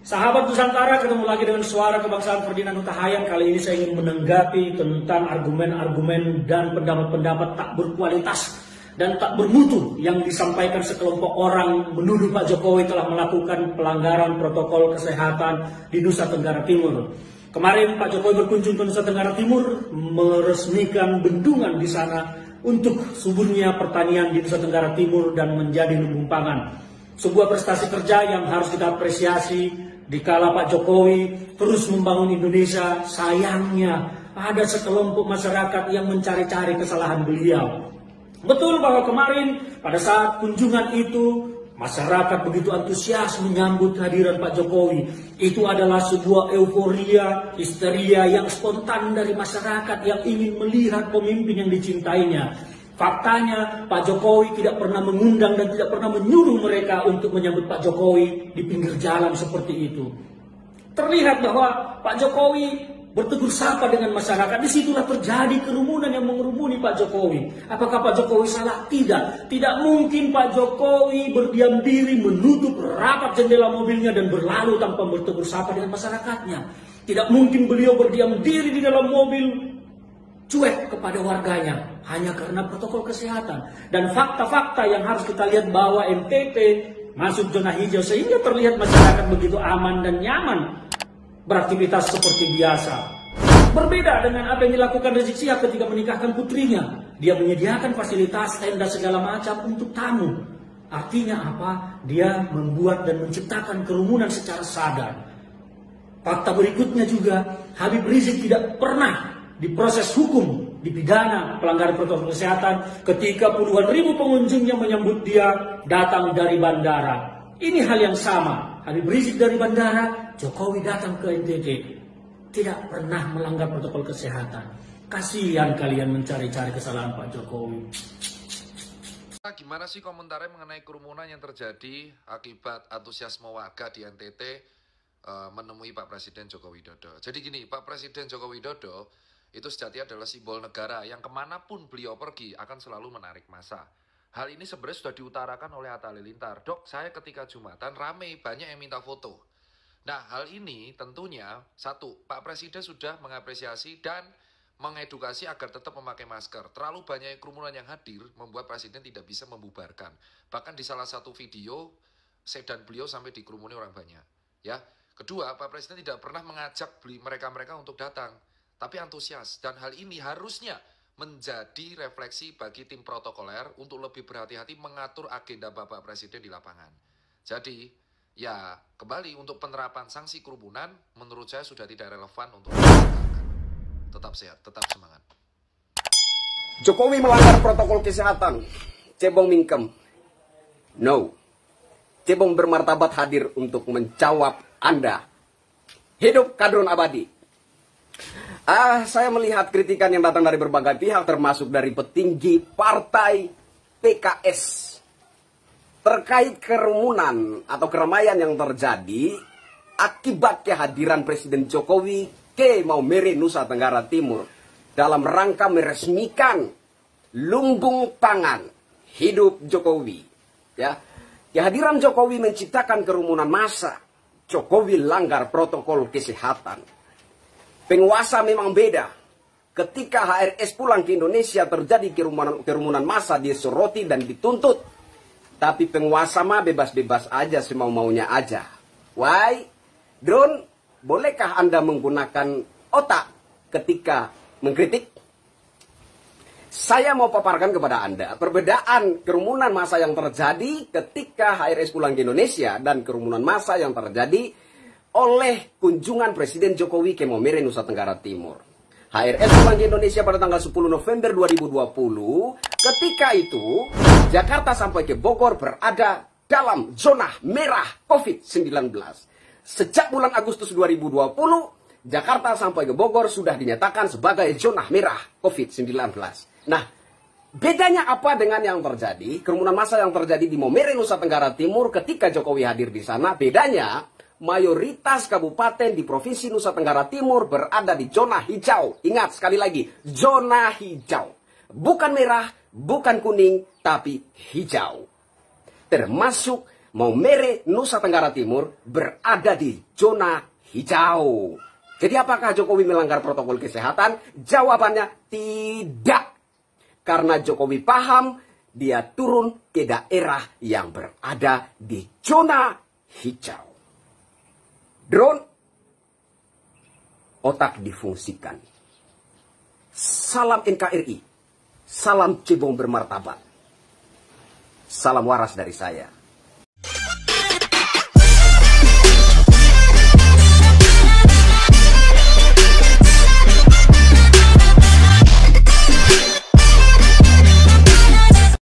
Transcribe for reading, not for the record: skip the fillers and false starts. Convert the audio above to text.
Sahabat Nusantara, ketemu lagi dengan Suara Kebangsaan Ferdinand Huta Hayan. Kali ini saya ingin menanggapi tentang argumen-argumen dan pendapat-pendapat tak berkualitas dan tak bermutu yang disampaikan sekelompok orang menuduh Pak Jokowi telah melakukan pelanggaran protokol kesehatan di Nusa Tenggara Timur. Kemarin Pak Jokowi berkunjung ke Nusa Tenggara Timur, meresmikan bendungan di sana untuk suburnya pertanian di Nusa Tenggara Timur dan menjadi lumbung pangan. Sebuah prestasi kerja yang harus kita apresiasi. Dikala Pak Jokowi terus membangun Indonesia, sayangnya ada sekelompok masyarakat yang mencari-cari kesalahan beliau. Betul bahwa kemarin pada saat kunjungan itu, masyarakat begitu antusias menyambut kehadiran Pak Jokowi. Itu adalah sebuah euforia, histeria yang spontan dari masyarakat yang ingin melihat pemimpin yang dicintainya. Faktanya Pak Jokowi tidak pernah mengundang dan tidak pernah menyuruh mereka untuk menyambut Pak Jokowi di pinggir jalan seperti itu. Terlihat bahwa Pak Jokowi bertegur sapa dengan masyarakat. Disitulah terjadi kerumunan yang mengerumuni Pak Jokowi. Apakah Pak Jokowi salah? Tidak. Tidak mungkin Pak Jokowi berdiam diri menutup rapat jendela mobilnya dan berlalu tanpa bertegur sapa dengan masyarakatnya. Tidak mungkin beliau berdiam diri di dalam mobil cuek kepada warganya hanya karena protokol kesehatan. Dan fakta-fakta yang harus kita lihat bahwa NTT masuk zona hijau sehingga terlihat masyarakat begitu aman dan nyaman beraktivitas seperti biasa. Berbeda dengan apa yang dilakukan Rizik Syihab ketika menikahkan putrinya. Dia menyediakan fasilitas tenda segala macam untuk tamu. Artinya apa? Dia membuat dan menciptakan kerumunan secara sadar. Fakta berikutnya juga, Habib Rizik tidak pernah diproses hukum, dipidana pelanggaran protokol kesehatan ketika puluhan ribu pengunjungnya menyambut dia datang dari bandara. Ini hal yang sama. Habib Rizik dari bandara, Jokowi datang ke NTT. Tidak pernah melanggar protokol kesehatan. Kasihan kalian mencari-cari kesalahan Pak Jokowi. Gimana sih komentarnya mengenai kerumunan yang terjadi akibat antusiasme warga di NTT menemui Pak Presiden Joko Widodo? Jadi gini, Pak Presiden Joko Widodo itu sejati adalah simbol negara yang kemanapun beliau pergi akan selalu menarik massa. Hal ini sebenarnya sudah diutarakan oleh Atta Halilintar. Dok, saya ketika Jumatan rame, banyak yang minta foto. Nah, hal ini tentunya, satu, Pak Presiden sudah mengapresiasi dan mengedukasi agar tetap memakai masker. Terlalu banyak kerumunan yang hadir membuat Presiden tidak bisa membubarkan. Bahkan di salah satu video, sedan beliau sampai dikerumuni orang banyak. Ya. Kedua, Pak Presiden tidak pernah mengajak mereka-mereka untuk datang, tapi antusias. Dan hal ini harusnya menjadi refleksi bagi tim protokoler untuk lebih berhati-hati mengatur agenda Bapak Presiden di lapangan. Jadi, ya kembali untuk penerapan sanksi kerumunan, menurut saya sudah tidak relevan untuk dilakukan. Tetap sehat, tetap semangat. Jokowi melanggar protokol kesehatan. Cebong mingkem. No. Cebong bermartabat hadir untuk menjawab Anda. Hidup kadrun abadi. Saya melihat kritikan yang datang dari berbagai pihak, termasuk dari petinggi partai PKS terkait kerumunan atau keramaian yang terjadi akibat kehadiran Presiden Jokowi ke Maumere, Nusa Tenggara Timur dalam rangka meresmikan lumbung pangan hidup Jokowi. Ya, kehadiran Jokowi menciptakan kerumunan massa. Jokowi langgar protokol kesehatan. Penguasa memang beda. Ketika HRS pulang ke Indonesia terjadi kerumunan massa, disoroti dan dituntut. Tapi penguasa mah bebas-bebas aja, semau-maunya aja. Why? Drone, bolehkah Anda menggunakan otak ketika mengkritik? Saya mau paparkan kepada Anda perbedaan kerumunan massa yang terjadi ketika HRS pulang ke Indonesia dan kerumunan massa yang terjadi oleh kunjungan Presiden Jokowi ke Maumere, Nusa Tenggara Timur. HRS pulang ke Indonesia pada tanggal 10 November 2020. Ketika itu, Jakarta sampai ke Bogor berada dalam zona merah COVID-19. Sejak bulan Agustus 2020, Jakarta sampai ke Bogor sudah dinyatakan sebagai zona merah COVID-19. Nah, bedanya apa dengan yang terjadi, kerumunan massa yang terjadi di Maumere, Nusa Tenggara Timur ketika Jokowi hadir di sana? Bedanya, mayoritas kabupaten di Provinsi Nusa Tenggara Timur berada di zona hijau. Ingat sekali lagi, zona hijau. Bukan merah, bukan kuning, tapi hijau. Termasuk Maumere, Nusa Tenggara Timur berada di zona hijau. Jadi apakah Jokowi melanggar protokol kesehatan? Jawabannya tidak. Karena Jokowi paham dia turun ke daerah yang berada di zona hijau. Drone, otak difungsikan. Salam NKRI, salam cebong bermartabat. Salam waras dari saya.